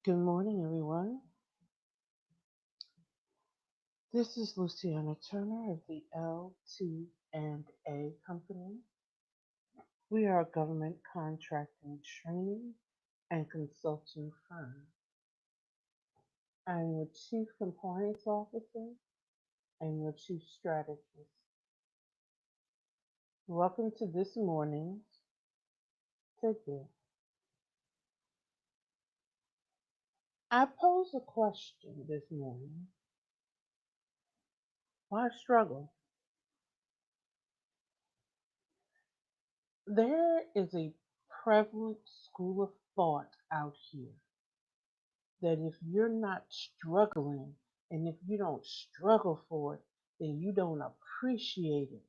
Good morning, everyone. This is Luciana Turner of the LT&A company. We are a government contracting training and consulting firm. I'm your Chief Compliance Officer and your Chief Strategist. Welcome to this morning's Tidbit. I pose a question this morning. Why struggle? There is a prevalent school of thought out here that if you're not struggling and if you don't struggle for it, then you don't appreciate it.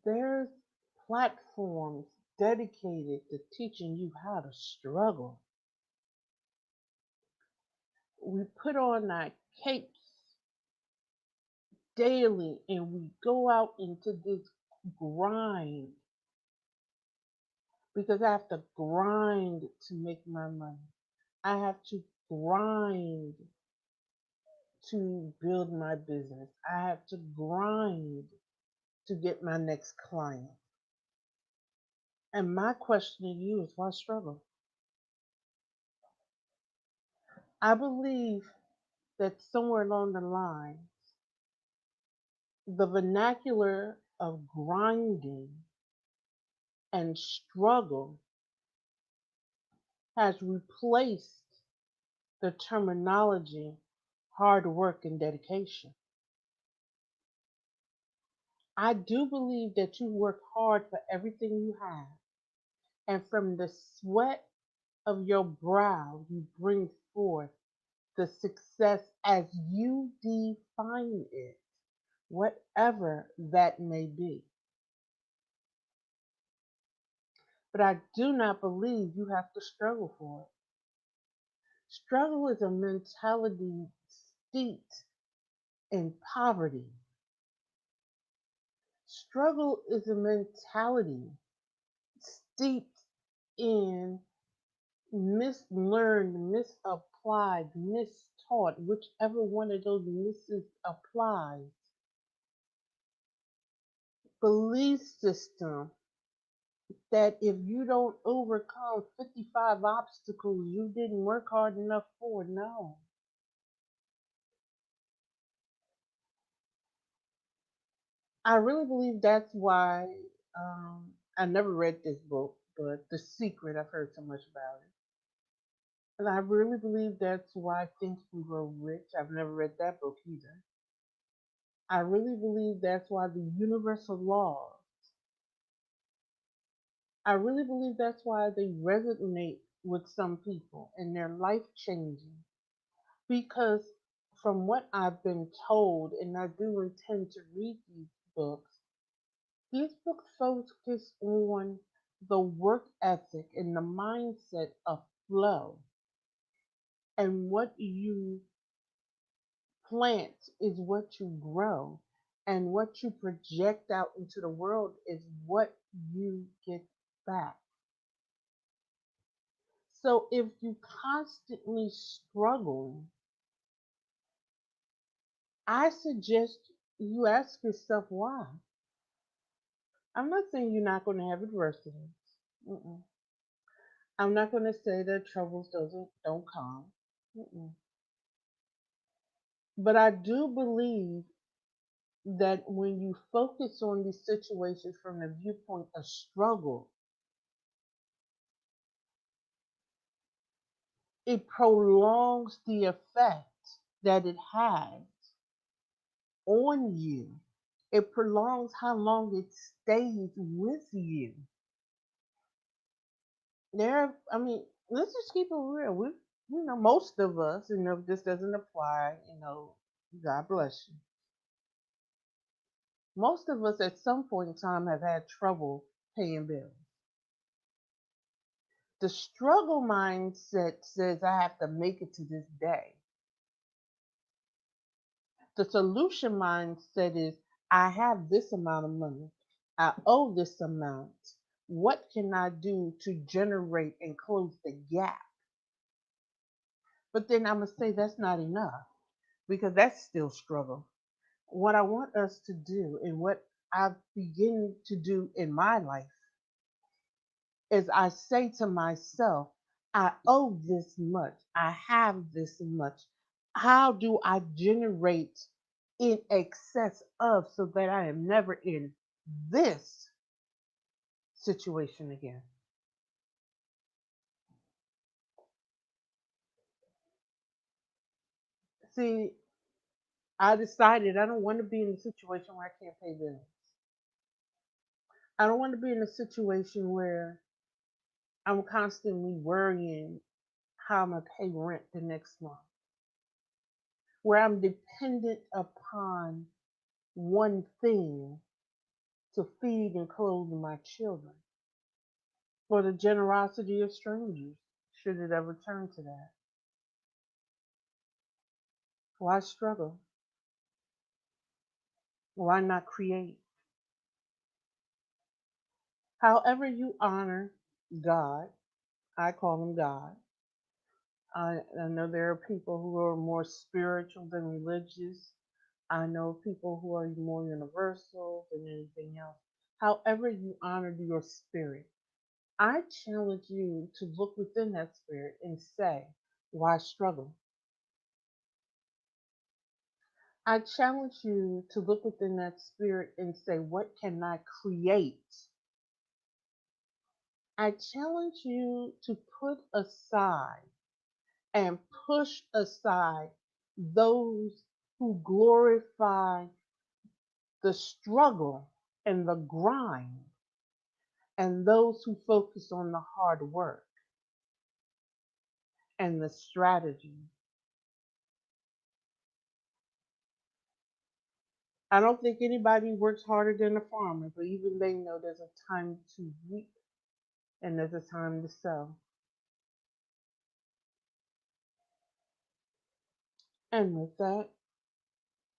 There's platforms dedicated to teaching you how to struggle. We put on our capes daily and we go out into this grind because I have to grind to make my money. I have to grind to build my business. I have to grind to get my next client. And my question to you is why struggle? I believe that somewhere along the line, the vernacular of grinding and struggle has replaced the terminology hard work and dedication. I do believe that you work hard for everything you have, and from the sweat of your brow, you bring forth the success as you define it, whatever that may be. But I do not believe you have to struggle for it. Struggle is a mentality steeped in poverty. Struggle is a mentality steeped in mislearned, misapplied, mistaught, whichever one of those misses applies, belief system that if you don't overcome 55 obstacles, you didn't work hard enough for. No. I really believe that's why I never read this book, but The Secret, I've heard so much about it. And I really believe that's why Think and Grow Rich. I've never read that book either. I really believe that's why the universal laws, I really believe that's why they resonate with some people and they're life changing. Because from what I've been told, and I do intend to read books, these books focus on the work ethic and the mindset of flow. And what you plant is what you grow. And what you project out into the world is what you get back. So if you constantly struggle, I suggest you ask yourself why. I'm not saying you're not going to have adversity. Mm-mm. I'm not going to say that troubles don't come. Mm-mm. But I do believe that when you focus on these situations from the viewpoint of struggle, it prolongs the effect that it has on you. It prolongs how long it stays with you. I mean, let's just keep it real. Most of us, if this doesn't apply, God bless you. Most of us at some point in time have had trouble paying bills. The struggle mindset says I have to make it to this day. The solution mindset is I have this amount of money. I owe this amount. What can I do to generate and close the gap? But then I'm going to say that's not enough because that's still struggle. What I want us to do and what I begin to do in my life is I say to myself, I owe this much, I have this much. How do I generate in excess of so that I am never in this situation again? See, I decided I don't want to be in a situation where I can't pay bills. I don't want to be in a situation where I'm constantly worrying how I'm going to pay rent the next month, where I'm dependent upon one thing to feed and clothe my children, for the generosity of strangers, should it ever turn to that. Why struggle? Why not create? However, you honor God, I call him God. I know there are people who are more spiritual than religious. I know people who are more universal than anything else. However, you honor your spirit. I challenge you to look within that spirit and say, why struggle? I challenge you to look within that spirit and say, what can I create? I challenge you to put aside and push aside those who glorify the struggle and the grind and those who focus on the hard work and the strategy. I don't think anybody works harder than a farmer, but even they know there's a time to reap and there's a time to sow. And with that,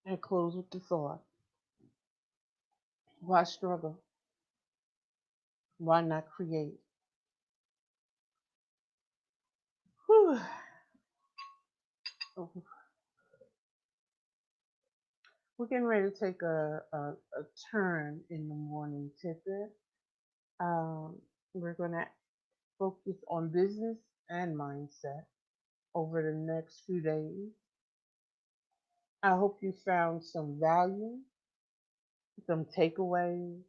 I close with the thought, why struggle? Why not create? Whew. We're getting ready to take a turn in the morning tidbit. We're going to focus on business and mindset over the next few days. I hope you found some value, some takeaways.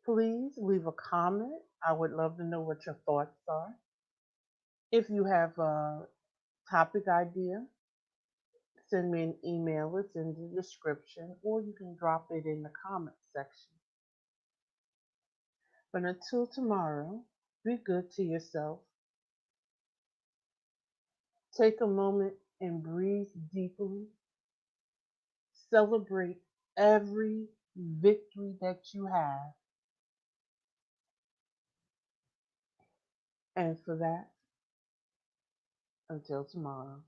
Please leave a comment. I would love to know what your thoughts are. If you have a topic idea, send me an email. It's in the description, or you can drop it in the comment section. But until tomorrow, be good to yourself. Take a moment and breathe deeply. Celebrate every victory that you have. And for that, until tomorrow.